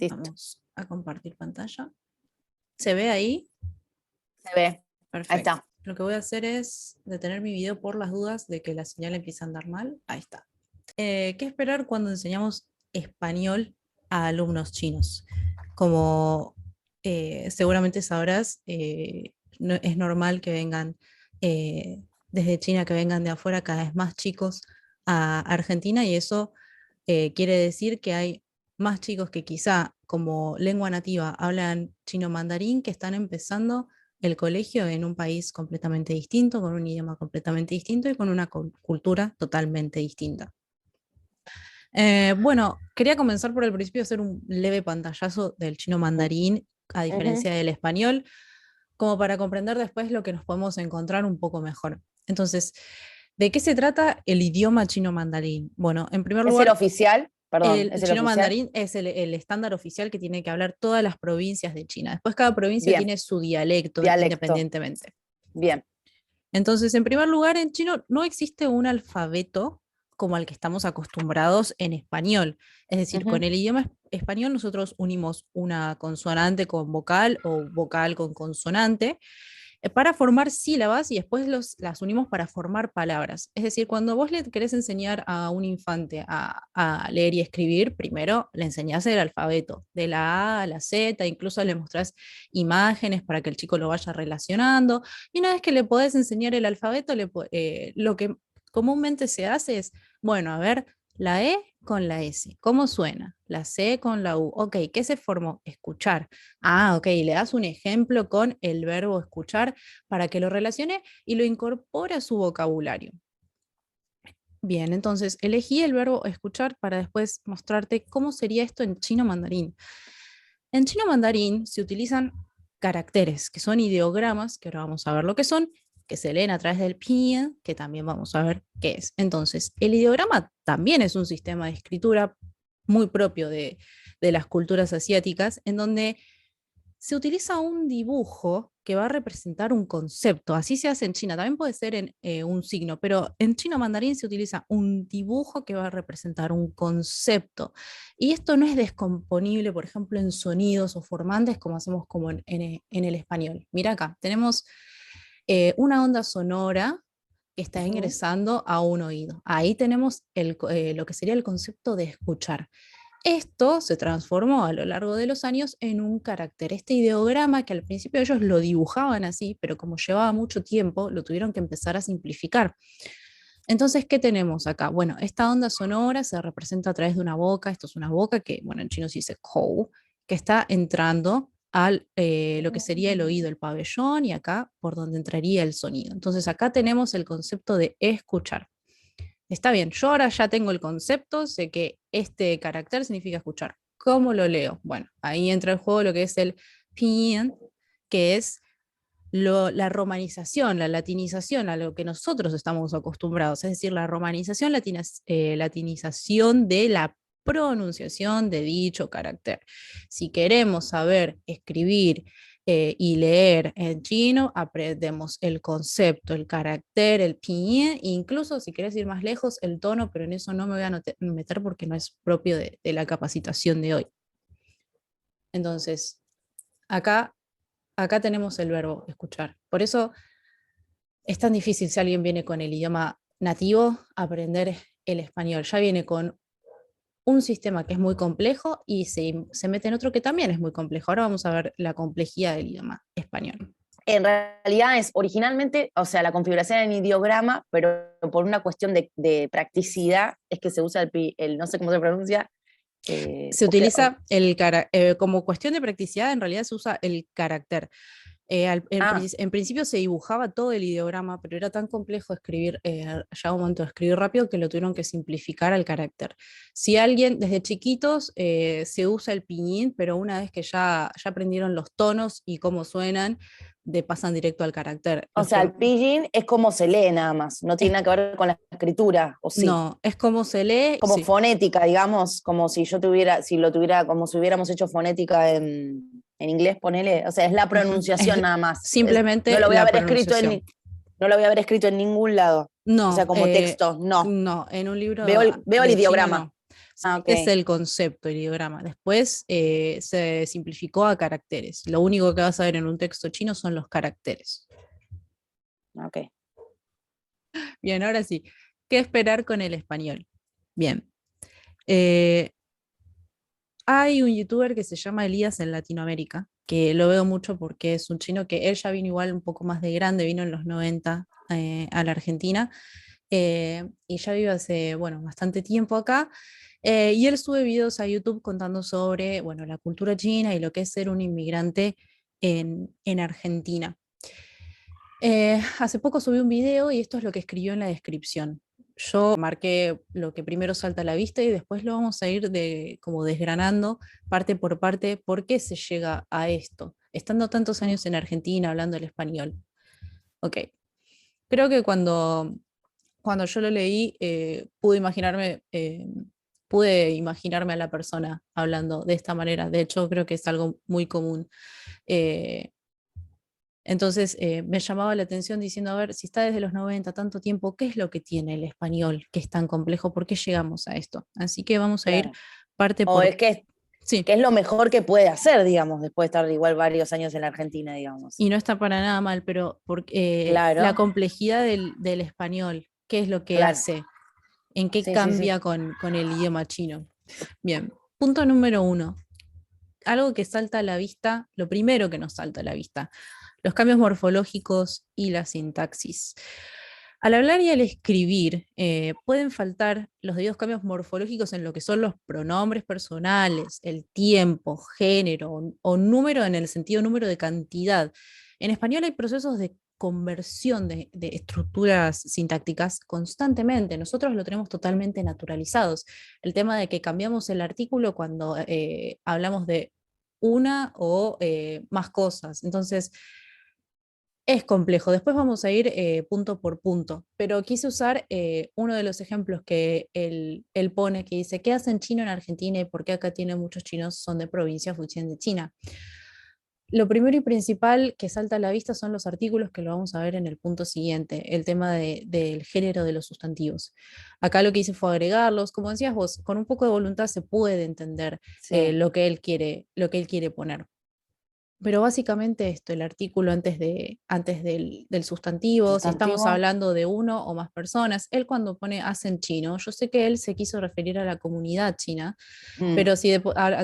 Listo. Vamos a compartir pantalla. ¿Se ve ahí? Se ve. Perfecto. Ahí está. Lo que voy a hacer es detener mi video por las dudas de que la señal empiece a andar mal. Ahí está. ¿Qué esperar cuando enseñamos español a alumnos chinos? Como seguramente sabrás, es normal que vengan desde China, que vengan de afuera cada vez más chicos a Argentina, y eso quiere decir que hay más chicos que quizá como lengua nativa hablan chino mandarín, que están empezando el colegio en un país completamente distinto, con un idioma completamente distinto y con una cultura totalmente distinta. Bueno, quería comenzar por el principio, hacer un leve pantallazo del chino mandarín, a diferencia del español, como para comprender después lo que nos podemos encontrar un poco mejor. Entonces, ¿de qué se trata el idioma chino mandarín? Bueno, en primer lugar, ¿es el oficial? Perdón, el ¿es el chino oficial? mandarín es el estándar oficial que tiene que hablar todas las provincias de China. Después cada provincia Bien. tiene su dialecto independientemente. Bien. Entonces, en primer lugar, en chino no existe un alfabeto como al que estamos acostumbrados en español. Es decir, con el idioma español nosotros unimos una consonante con vocal o vocal con consonante para formar sílabas, y después las unimos para formar palabras. Es decir, cuando vos le querés enseñar a un infante a leer y escribir, primero le enseñás el alfabeto, de la A a la Z, incluso le mostrás imágenes para que el chico lo vaya relacionando, y una vez que le podés enseñar el alfabeto, lo que comúnmente se hace es, bueno, a ver, la E con la S, ¿cómo suena? La C con la U. Ok, ¿qué se formó? Escuchar. Ah, ok, le das un ejemplo con el verbo escuchar para que lo relacione y lo incorpore a su vocabulario. Bien, entonces elegí el verbo escuchar para después mostrarte cómo sería esto en chino mandarín. En chino mandarín se utilizan caracteres, que son ideogramas, que ahora vamos a ver lo que son, que se leen a través del pinyin, que también vamos a ver qué es. Entonces, el ideograma también es un sistema de escritura muy propio de las culturas asiáticas, en donde se utiliza un dibujo que va a representar un concepto. Así se hace en China, también puede ser en un signo, pero en chino mandarín se utiliza un dibujo que va a representar un concepto. Y esto no es descomponible, por ejemplo, en sonidos o formantes como hacemos como en el español. Mira acá, tenemos una onda sonora que está ingresando a un oído. Ahí tenemos lo que sería el concepto de escuchar. Esto se transformó a lo largo de los años en un carácter. Este ideograma, que al principio ellos lo dibujaban así, pero como llevaba mucho tiempo, lo tuvieron que empezar a simplificar. Entonces, ¿qué tenemos acá? Bueno, esta onda sonora se representa a través de una boca. Esto es una boca que, bueno, en chino se dice kou, que está entrando al lo que sería el oído, el pabellón, y acá por donde entraría el sonido. Entonces, acá tenemos el concepto de escuchar. Está bien, yo ahora ya tengo el concepto, sé que este carácter significa escuchar. ¿Cómo lo leo? Bueno, ahí entra en juego lo que es el pinyin, que es la romanización, la latinización a lo que nosotros estamos acostumbrados, es decir, la romanización, latinización de la pronunciación de dicho carácter. Si queremos saber escribir y leer en chino, aprendemos el concepto, el carácter, el pinyin, incluso si querés ir más lejos, el tono, pero en eso no me voy a meter porque no es propio de la capacitación de hoy. Entonces, acá tenemos el verbo escuchar. Por eso es tan difícil, si alguien viene con el idioma nativo, aprender el español. Ya viene con un sistema que es muy complejo y se mete en otro que también es muy complejo. Ahora vamos a ver la complejidad del idioma español. En realidad es originalmente, o sea, la configuración en ideograma, pero por una cuestión de practicidad es que se usa no sé cómo se pronuncia. Se utiliza como cuestión de practicidad, en realidad se usa el carácter. En principio se dibujaba todo el ideograma, pero era tan complejo escribir, ya un momento de escribir rápido, que lo tuvieron que simplificar al carácter. Si alguien, desde chiquitos, se usa el pinyin, pero una vez que ya aprendieron los tonos y cómo suenan, pasan directo al carácter. O sea, el pinyin es como se lee nada más, no tiene nada que ver con la escritura, ¿o sí? No, es como se lee. Como sí. fonética, digamos, como si yo tuviera, como si hubiéramos hecho fonética en inglés, ponele. O sea, es la pronunciación nada más. Simplemente no lo voy a la haber escrito no lo voy a haber escrito en ningún lado. No, o sea, como texto, no. No, en un libro Veo el de ideograma. chino no. Ah, Este es ok. el concepto, el ideograma. Después se simplificó a caracteres. Lo único que vas a ver en un texto chino son los caracteres. Ok. Bien, ahora sí. ¿Qué esperar con el español? Bien. Eh, Hay un youtuber que se llama Elías en Latinoamérica, que lo veo mucho porque es un chino que él ya vino igual un poco más de grande, vino en los 90 a la Argentina, y ya vive hace, bueno, bastante tiempo acá. Y él sube videos a YouTube contando sobre, bueno, la cultura china y lo que es ser un inmigrante en Argentina. Hace poco subí un video y esto es lo que escribió en la descripción. Yo marqué lo que primero salta a la vista y después lo vamos a ir como desgranando parte por parte por qué se llega a esto, estando tantos Mm. años en Argentina hablando el español. Ok, creo que cuando yo lo leí pude imaginarme a la persona hablando de esta manera. De hecho, creo que es algo muy común. Eh, entonces me llamaba la atención diciendo, a ver, si está desde los 90 tanto tiempo, ¿qué es lo que tiene el español que es tan complejo? ¿Por qué llegamos a esto? Así que vamos a ir Claro. parte O por... es Sí, que es lo mejor que puede hacer, digamos, después de estar igual varios años en la Argentina, digamos. y no está para nada mal, pero la Claro, complejidad del español, ¿qué es lo que claro. hace? ¿En qué Sí, sí, sí. cambia con el idioma chino? Bien, punto número uno. Algo que salta a la vista, lo primero que nos salta a la vista, los cambios morfológicos y la sintaxis. Al hablar y al escribir, pueden faltar los debidos cambios morfológicos en lo que son los pronombres personales, el tiempo, género o número en el sentido número de cantidad. En español hay procesos de conversión de estructuras sintácticas constantemente. Nosotros lo tenemos totalmente naturalizados. El tema de que cambiamos el artículo cuando hablamos de una o más cosas. Entonces, es complejo. Después vamos a ir punto por punto, pero quise usar uno de los ejemplos que él pone, que dice, ¿qué hacen chino en Argentina y por qué acá tiene muchos chinos son de provincia Fujian de China? Lo primero y principal que salta a la vista son los artículos que lo vamos a ver en el punto siguiente, el tema del género de los sustantivos. Acá lo que hice fue agregarlos, como decías vos, con un poco de voluntad se puede entender Sí. lo que él quiere poner. Pero básicamente esto, el artículo antes del sustantivo, si estamos Sustantivo. hablando de uno o más personas, él cuando pone hacen chino, yo sé que él se quiso referir a la comunidad china, Mm, pero si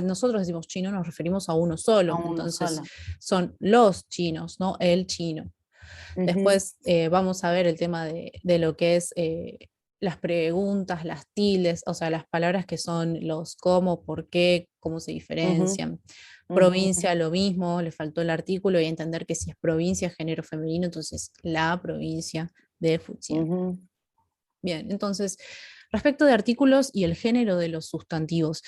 nosotros decimos chino, nos referimos a uno a solo, uno entonces solo. son los chinos, no el chino. Ujú, Después vamos a ver el tema de lo que es las preguntas, las tildes, o sea, las palabras que son los cómo, por qué, cómo se ujú, diferencian. ujú, Provincia, ujú, lo mismo, le faltó el artículo y entender que si es provincia, género femenino, entonces la provincia de Fujian. ujú. Bien, entonces, respecto de artículos y el género de los sustantivos.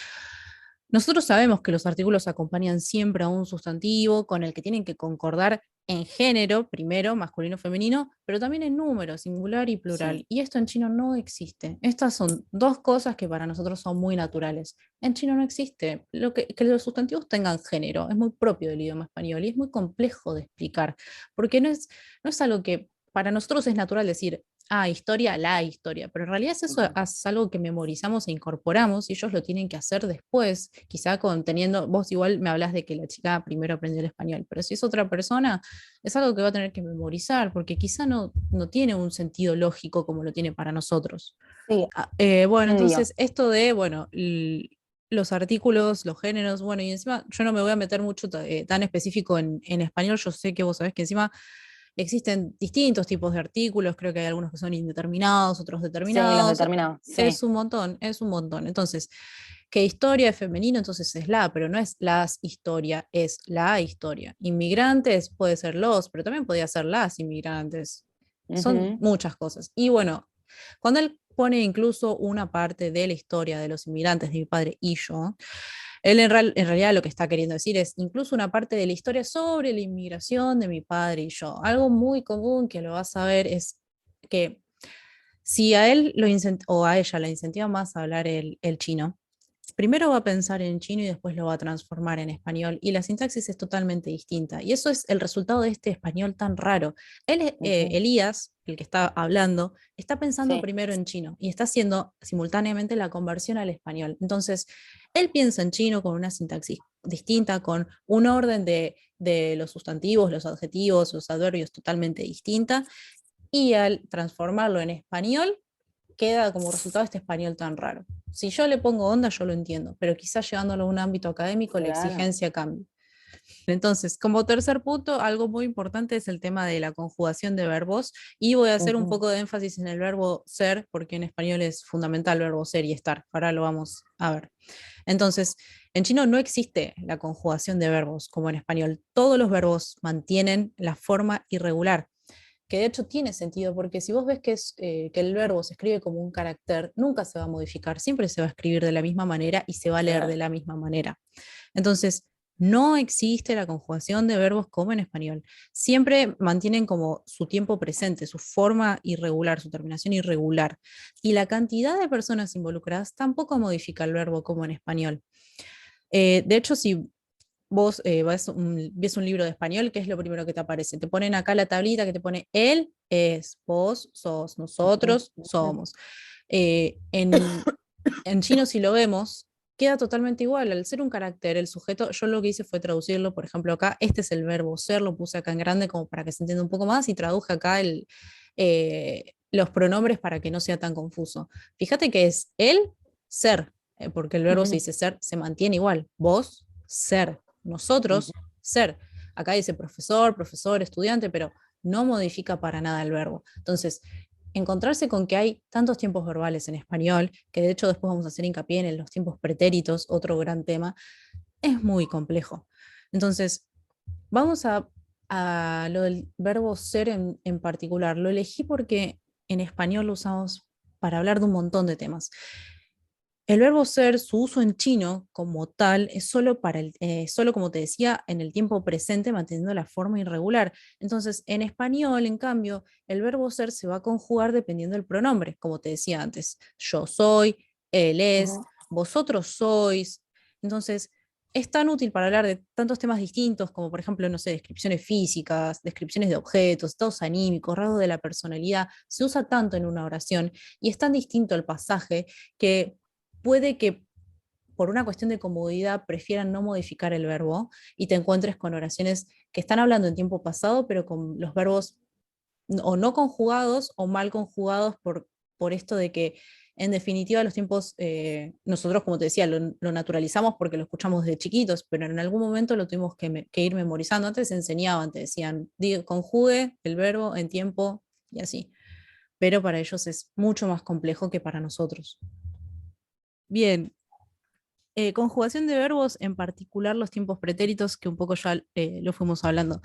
Nosotros sabemos que los artículos acompañan siempre a un sustantivo con el que tienen que concordar en género, primero, masculino, femenino, pero también en número, singular y Sí. plural. Y esto en chino no existe. Estas son dos cosas que para nosotros son muy naturales. En chino no existe. Que los sustantivos tengan género es muy propio del idioma español y es muy complejo de explicar, porque no es algo que para nosotros es natural decir, historia, la historia, pero en realidad eso Ujú. es algo que memorizamos e incorporamos y ellos lo tienen que hacer después, quizá vos igual me hablas de que la chica primero aprendió el español, pero si es otra persona, es algo que va a tener que memorizar, porque quizá no tiene un sentido lógico como lo tiene para nosotros. Sí, Bueno, entendido. entonces esto de, bueno, los artículos, los géneros, bueno, y encima yo no me voy a meter mucho tan específico en español, yo sé que vos sabés que encima existen distintos tipos de artículos, creo que hay algunos que son indeterminados, otros Sí, los determinados. determinados. Es Sí. un montón, es un montón. Entonces, que historia es femenino, entonces es la, pero no es las historia, es la historia. Inmigrantes puede ser los, pero también podría ser las inmigrantes. Son Ujú, muchas cosas. Y bueno, cuando él pone incluso una parte de la historia de los inmigrantes de mi padre y yo, él en realidad lo que está queriendo decir es incluso una parte de la historia sobre la inmigración de mi padre y yo. Algo muy común que lo vas a ver es que si a él o a ella la incentiva más a hablar el chino, primero va a pensar en chino y después lo va a transformar en español. Y la sintaxis es totalmente distinta. Y eso es el resultado de este español tan raro. Ujú. Elías, el que está hablando, está pensando Sí, primero en chino y está haciendo simultáneamente la conversión al español. Entonces, él piensa en chino con una sintaxis distinta, con un orden de los sustantivos, los adjetivos, los adverbios totalmente distinta. Y al transformarlo en español, queda como resultado este español tan raro. Si yo le pongo onda, yo lo entiendo, pero quizás llevándolo a un ámbito académico, la claro. exigencia cambia. Entonces, como tercer punto, algo muy importante es el tema de la conjugación de verbos y voy a hacer un Ujú. poco de énfasis en el verbo ser, porque en español es fundamental el verbo ser y estar. Ahora lo vamos a ver. Entonces, en chino no existe la conjugación de verbos como en español. Todos los verbos mantienen la forma irregular, que de hecho tiene sentido, porque si vos ves que el verbo se escribe como un carácter, nunca se va a modificar, siempre se va a escribir de la misma manera y se va a leer de Claro. la misma manera. Entonces, no existe la conjugación de verbos como en español. Siempre mantienen como su tiempo presente, su forma irregular, su terminación irregular. Y la cantidad de personas involucradas tampoco modifica el verbo como en español. De hecho, si vos ves un libro de español, ¿qué es lo primero que te aparece? Te ponen acá la tablita que te pone él es, vos sos, Ujú, nosotros ujú. somos. Eh, en, en chino, si lo vemos, queda totalmente igual. Al ser un carácter, el sujeto, yo lo que hice fue traducirlo, por ejemplo, acá, este es el verbo ser, lo puse acá en grande como para que se entienda un poco más y traduje acá los pronombres para que no sea tan confuso. Fíjate que es el ser, porque el verbo se Ujú, dice ser, se mantiene igual. Vos, ser. ujú. Nosotros, ser. Acá dice profesor, profesor, estudiante, pero no modifica para nada el verbo. Entonces, encontrarse con que hay tantos tiempos verbales en español, que de hecho después vamos a hacer hincapié en los tiempos pretéritos, otro gran tema, es muy complejo. Entonces, vamos a lo del verbo ser en particular. Lo elegí porque en español lo usamos para hablar de un montón de temas. El verbo ser, su uso en chino como tal, es solo solo como te decía, en el tiempo presente, manteniendo la forma irregular. Entonces, en español, en cambio, el verbo ser se va a conjugar dependiendo del pronombre, como te decía antes. Yo soy, él es, Ujú. vosotros sois. Entonces, es tan útil para hablar de tantos temas distintos, como por ejemplo, no sé, descripciones físicas, descripciones de objetos, estados anímicos, rasgos de la personalidad. Se usa tanto en una oración y es tan distinto el pasaje que puede que por una cuestión de comodidad prefieran no modificar el verbo y te encuentres con oraciones que están hablando en tiempo pasado, pero con los verbos o no conjugados o mal conjugados por esto de que en definitiva los tiempos, nosotros como te decía, lo naturalizamos porque lo escuchamos desde chiquitos, pero en algún momento lo tuvimos que ir memorizando. Antes se enseñaban, te decían, conjugue el verbo en tiempo y así, pero para ellos es mucho más complejo que para nosotros. Bien, conjugación de verbos, en particular los tiempos pretéritos, que un poco ya lo fuimos hablando.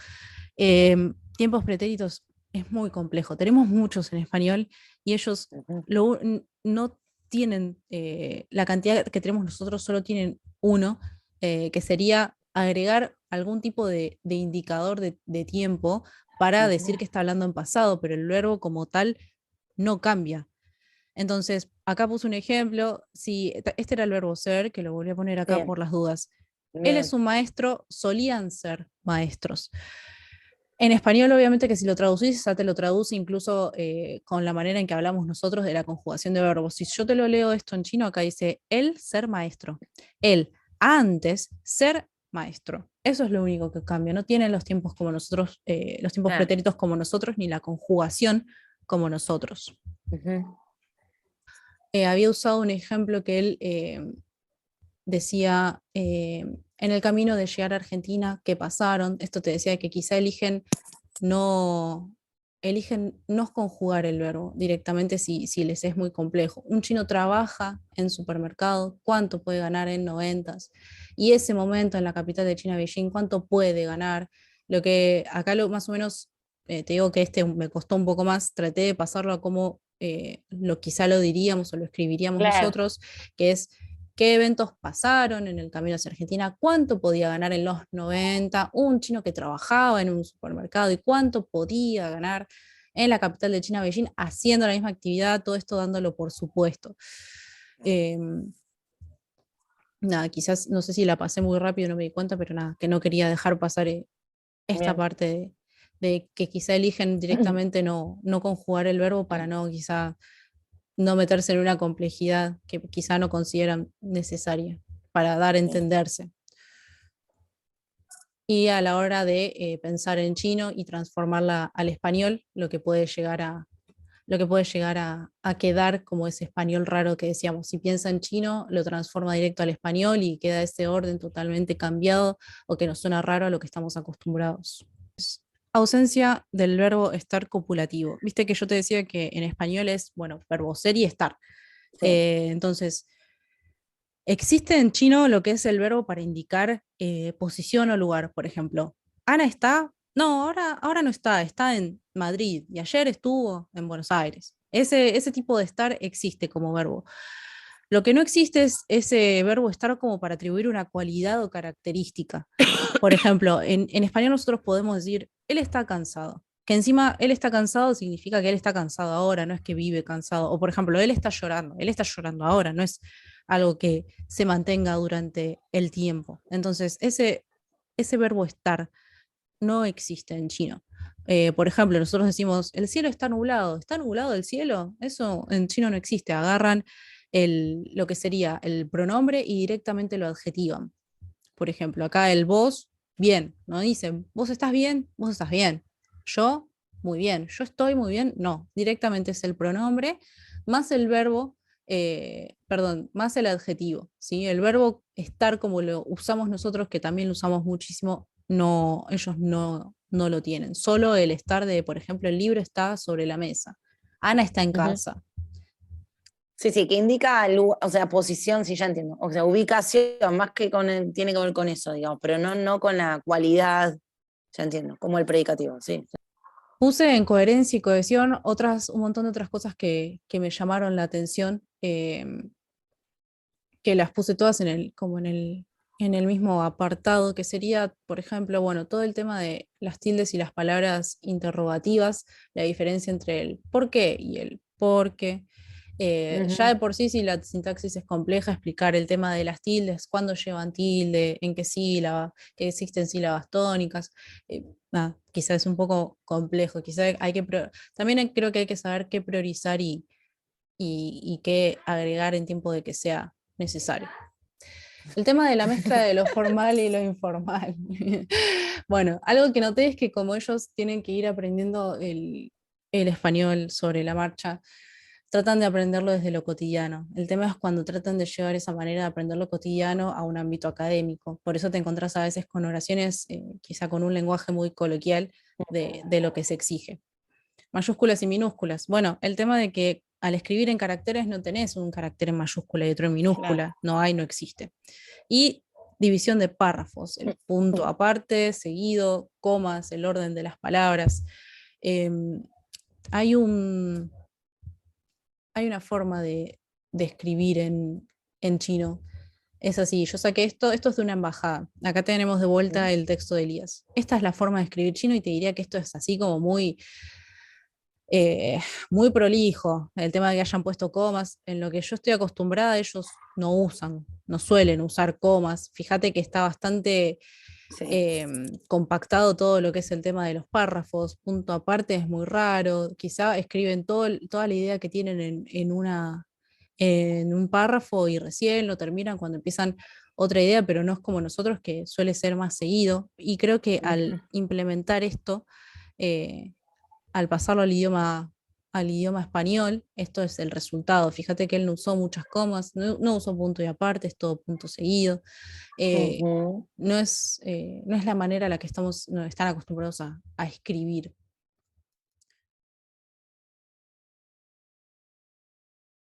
Tiempos pretéritos es muy complejo. Tenemos muchos en español y ellos Ujú. no tienen la cantidad que tenemos nosotros, solo tienen uno, que sería agregar algún tipo de indicador de tiempo para decir Ujú. que está hablando en pasado, pero el verbo como tal no cambia. Entonces, acá puse un ejemplo. Si este era el verbo ser, que lo volví a poner acá Sí, por las dudas. Él es bien. un maestro, solían ser maestros. En español, obviamente, que si lo traducís, ya te lo traduce incluso con la manera en que hablamos nosotros de la conjugación de verbos. Si yo te lo leo esto en chino, acá dice él ser maestro. Él antes ser maestro. Eso es lo único que cambia. No tienen los tiempos como nosotros, los tiempos Claro. pretéritos como nosotros, ni la conjugación como nosotros. Ujú. Había usado un ejemplo que él decía, en el camino de llegar a Argentina, ¿qué pasaron? Esto te decía que quizá no, eligen no conjugar el verbo directamente si les es muy complejo. Un chino trabaja en supermercado, ¿cuánto puede ganar en noventas? Y ese momento en la capital de China, Beijing, ¿cuánto puede ganar? Lo que acá más o menos, te digo que este me costó un poco más, traté de pasarlo a cómo quizá lo diríamos o lo escribiríamos Claro. nosotros, que es qué eventos pasaron en el camino hacia Argentina, cuánto podía ganar en los 90 un chino que trabajaba en un supermercado y cuánto podía ganar en la capital de China, Beijing, haciendo la misma actividad, todo esto dándolo por supuesto. Eh, nada, quizás, no sé si la pasé muy rápido, no me di cuenta, pero nada, que no quería dejar pasar esta Bien. parte de que quizá eligen directamente no conjugar el verbo para no quizá no meterse en una complejidad que quizá no consideran necesaria para dar a Bien. entenderse. Y a la hora de pensar en chino y transformarla al español, lo que puede llegar a quedar como ese español raro que decíamos. Si piensa en chino, lo transforma directo al español y queda ese orden totalmente cambiado o que nos suena raro a lo que estamos acostumbrados. Ausencia del verbo estar copulativo. Viste que yo te decía que en español es, bueno, verbo ser y estar. Sí. Entonces, existe en chino lo que es el verbo para indicar posición o lugar. Por ejemplo, Ana está, no, ahora no está, está en Madrid y ayer estuvo en Buenos Aires. Ese tipo de estar existe como verbo. Lo que no existe es ese verbo estar como para atribuir una cualidad o característica. Por ejemplo, en español nosotros podemos decir, él está cansado. Que encima él está cansado significa que él está cansado ahora, no es que vive cansado. O por ejemplo, él está llorando ahora, no es algo que se mantenga durante el tiempo. Entonces, ese verbo estar no existe en chino. Por ejemplo, nosotros decimos, el cielo está nublado el cielo? Eso en chino no existe, agarran lo que sería el pronombre y directamente lo adjetivan. Por ejemplo, acá el vos, bien, no dicen, vos estás bien, vos estás bien. Yo, muy bien. Yo estoy muy bien. No, directamente es el pronombre más el verbo, perdón, más el adjetivo. ¿Sí? El verbo estar como lo usamos nosotros, que también lo usamos muchísimo, no, ellos no lo tienen. Solo el estar de, por ejemplo, el libro está sobre la mesa. Ana está en Ujú. casa. Sí, sí, que indica, o sea, posición, sí, ya entiendo. O sea, ubicación, más que tiene que ver con eso, digamos, pero no con la cualidad, ya entiendo, como el predicativo, sí. Puse en coherencia y cohesión un montón de otras cosas que me llamaron la atención, que las puse todas como en el mismo apartado, que sería, por ejemplo, bueno, todo el tema de las tildes y las palabras interrogativas, la diferencia entre el por qué y el por qué. Ya Ujú. de por sí, si la sintaxis es compleja, explicar el tema de las tildes, cuándo llevan tilde, en qué sílaba, que existen sílabas tónicas, quizás es un poco complejo, quizás también creo que hay que saber qué priorizar y qué agregar en tiempo de que sea necesario. El tema de la mezcla de lo formal y lo informal. Bueno, algo que noté es que como ellos tienen que ir aprendiendo el español sobre la marcha, tratan de aprenderlo desde lo cotidiano. El tema es cuando tratan de llevar esa manera de aprender lo cotidiano a un ámbito académico. Por eso te encontrás a veces con oraciones, quizá con un lenguaje muy coloquial de lo que se exige. Mayúsculas y minúsculas. Bueno, el tema de que al escribir en caracteres no tenés un carácter en mayúscula y otro en Claro. minúscula, no hay, no existe. Y división de párrafos, el punto aparte, seguido, comas, el orden de las palabras. Eh, hay, un, hay una forma de escribir en chino. Es así, yo saqué esto es de una embajada. Acá tenemos de vuelta el texto de Elías. Esta es la forma de escribir chino y te diría que esto es así como eh, muy prolijo. El tema de que hayan puesto comas, en lo que yo estoy acostumbrada, ellos no suelen usar comas. Fíjate que está bastante Sí. compactado todo lo que es el tema de los párrafos, punto aparte es muy raro, quizá escriben toda la idea que tienen en un párrafo y recién lo terminan cuando empiezan otra idea, pero no es como nosotros que suele ser más seguido. Y creo que al Ujú. implementar esto, eh, al pasarlo al idioma español, esto es el resultado. Fíjate que él no usó muchas comas, no usó punto y aparte, es todo punto seguido. Eh, Ujú. no es la manera a la que no están acostumbrados a escribir.